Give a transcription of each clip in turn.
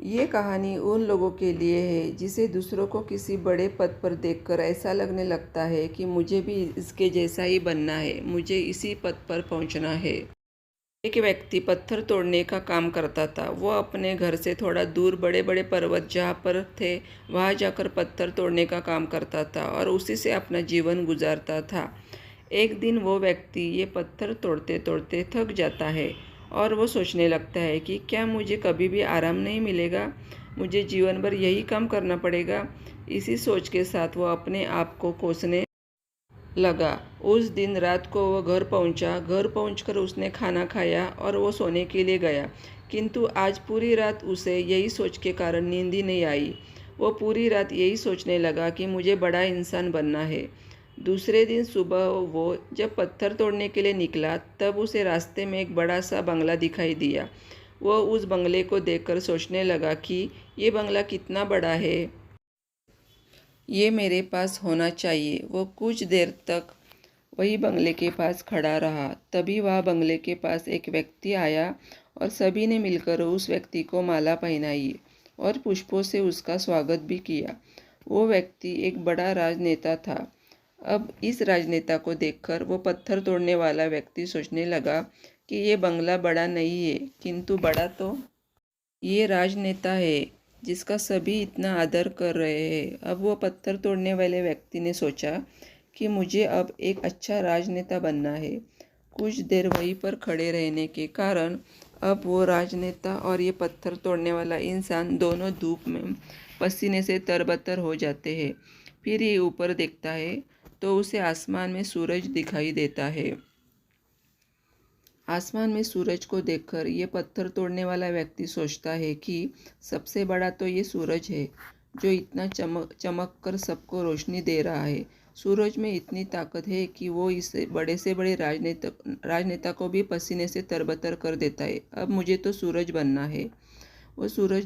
ये कहानी उन लोगों के लिए है जिसे दूसरों को किसी बड़े पद पर देखकर ऐसा लगने लगता है कि मुझे भी इसके जैसा ही बनना है, मुझे इसी पद पर पहुंचना है। एक व्यक्ति पत्थर तोड़ने का काम करता था। वो अपने घर से थोड़ा दूर बड़े बड़े पर्वत जहाँ पर थे वहाँ जाकर पत्थर तोड़ने का काम करता था और उसी से अपना जीवन गुजारता था। एक दिन वो व्यक्ति ये पत्थर तोड़ते तोड़ते थक जाता है और वो सोचने लगता है कि क्या मुझे कभी भी आराम नहीं मिलेगा, मुझे जीवन भर यही काम करना पड़ेगा। इसी सोच के साथ वो अपने आप को कोसने लगा। उस दिन रात को वो घर पहुंचा। घर पहुंचकर उसने खाना खाया और वो सोने के लिए गया, किंतु आज पूरी रात उसे यही सोच के कारण नींद ही नहीं आई। वो पूरी रात यही सोचने लगा कि मुझे बड़ा इंसान बनना है। दूसरे दिन सुबह वो जब पत्थर तोड़ने के लिए निकला तब उसे रास्ते में एक बड़ा सा बंगला दिखाई दिया। वो उस बंगले को देखकर सोचने लगा कि ये बंगला कितना बड़ा है, ये मेरे पास होना चाहिए। वो कुछ देर तक वही बंगले के पास खड़ा रहा। तभी वह बंगले के पास एक व्यक्ति आया और सभी ने मिलकर उस व्यक्ति को माला पहनाई और पुष्पों से उसका स्वागत भी किया। वो व्यक्ति एक बड़ा राजनेता था। अब इस राजनेता को देखकर वो पत्थर तोड़ने वाला व्यक्ति सोचने लगा कि ये बंगला बड़ा नहीं है, किंतु बड़ा तो ये राजनेता है जिसका सभी इतना आदर कर रहे हैं। अब वो पत्थर तोड़ने वाले व्यक्ति ने सोचा कि मुझे अब एक अच्छा राजनेता बनना है। कुछ देर वहीं पर खड़े रहने के कारण अब वो राजनेता और ये पत्थर तोड़ने वाला इंसान दोनों धूप में पसीने से तरबतर हो जाते हैं। फिर ये ऊपर देखता है तो उसे आसमान में सूरज दिखाई देता है। आसमान में सूरज को देखकर ये पत्थर तोड़ने वाला व्यक्ति सोचता है कि सबसे बड़ा तो ये सूरज है जो इतना चमक चमक कर सबको रोशनी दे रहा है। सूरज में इतनी ताकत है कि वो इस बड़े से बड़े राजनेता को भी पसीने से तरबतर कर देता है। अब मुझे तो सूरज बनना है। वो सूरज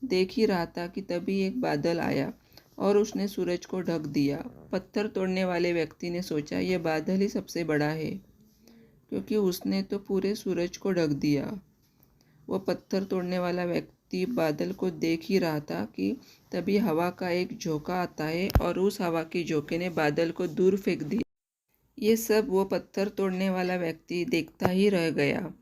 देख ही रहा था कि तभी एक बादल आया और उसने सूरज को ढक दिया। पत्थर तोड़ने वाले व्यक्ति ने सोचा ये बादल ही सबसे बड़ा है, क्योंकि उसने तो पूरे सूरज को ढक दिया। वो पत्थर तोड़ने वाला व्यक्ति बादल को देख ही रहा था कि तभी हवा का एक झोंका आता है और उस हवा के झोंके ने बादल को दूर फेंक दिया। ये सब वो पत्थर तोड़ने वाला व्यक्ति देखता ही रह गया।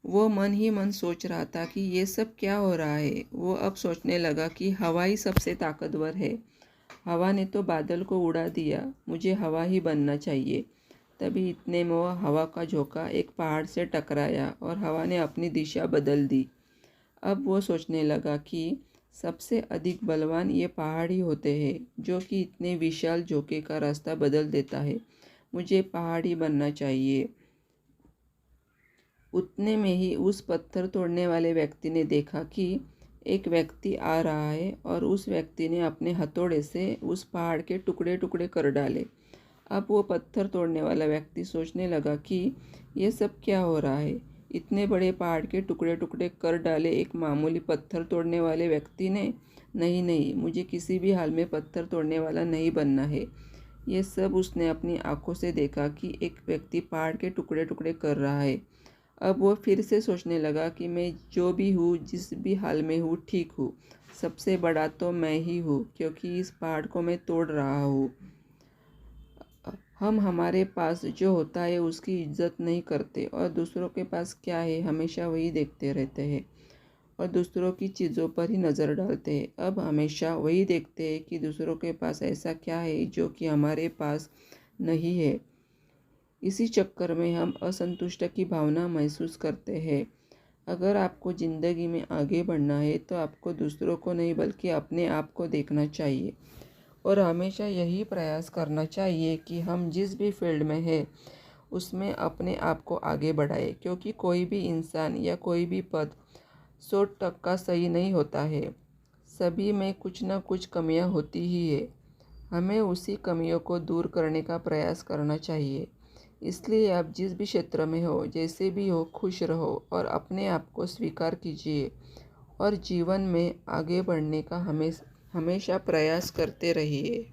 वो मन ही मन सोच रहा था कि ये सब क्या हो रहा है। वो अब सोचने लगा कि हवा ही सबसे ताकतवर है। हवा ने तो बादल को उड़ा दिया, मुझे हवा ही बनना चाहिए। तभी इतने में वह हवा का झोंका एक पहाड़ से टकराया और हवा ने अपनी दिशा बदल दी। अब वो सोचने लगा कि सबसे अधिक बलवान ये पहाड़ ही होते हैं जो कि इतने विशाल झोंके का रास्ता बदल देता है। मुझे पहाड़ ही बनना चाहिए। उतने में ही उस पत्थर तोड़ने वाले व्यक्ति ने देखा कि एक व्यक्ति आ रहा है और उस व्यक्ति ने अपने हथौड़े से उस पहाड़ के टुकड़े टुकड़े कर डाले। अब वो पत्थर तोड़ने वाला व्यक्ति सोचने लगा कि ये सब क्या हो रहा है। इतने बड़े पहाड़ के टुकड़े टुकड़े कर डाले एक मामूली पत्थर तोड़ने वाले व्यक्ति ने। नहीं नहीं, मुझे किसी भी हाल में पत्थर तोड़ने वाला नहीं बनना है। ये सब उसने अपनी आंखों से देखा कि एक व्यक्ति पहाड़ के टुकड़े टुकड़े कर रहा है। अब वो फिर से सोचने लगा कि मैं जो भी हूँ, जिस भी हाल में हूँ, ठीक हूँ। सबसे बड़ा तो मैं ही हूँ, क्योंकि इस पहाड़ को मैं तोड़ रहा हूँ। हम हमारे पास जो होता है उसकी इज्जत नहीं करते और दूसरों के पास क्या है हमेशा वही देखते रहते हैं और दूसरों की चीज़ों पर ही नज़र डालते हैं। अब हमेशा वही देखते हैं कि दूसरों के पास ऐसा क्या है जो कि हमारे पास नहीं है। इसी चक्कर में हम असंतुष्ट की भावना महसूस करते हैं। अगर आपको ज़िंदगी में आगे बढ़ना है तो आपको दूसरों को नहीं बल्कि अपने आप को देखना चाहिए और हमेशा यही प्रयास करना चाहिए कि हम जिस भी फील्ड में हैं उसमें अपने आप को आगे बढ़ाए, क्योंकि कोई भी इंसान या कोई भी पद 100% सही नहीं होता है। सभी में कुछ ना कुछ कमियां होती ही है। हमें उसी कमियों को दूर करने का प्रयास करना चाहिए। इसलिए आप जिस भी क्षेत्र में हो, जैसे भी हो, खुश रहो और अपने आप को स्वीकार कीजिए और जीवन में आगे बढ़ने का हमेशा प्रयास करते रहिए।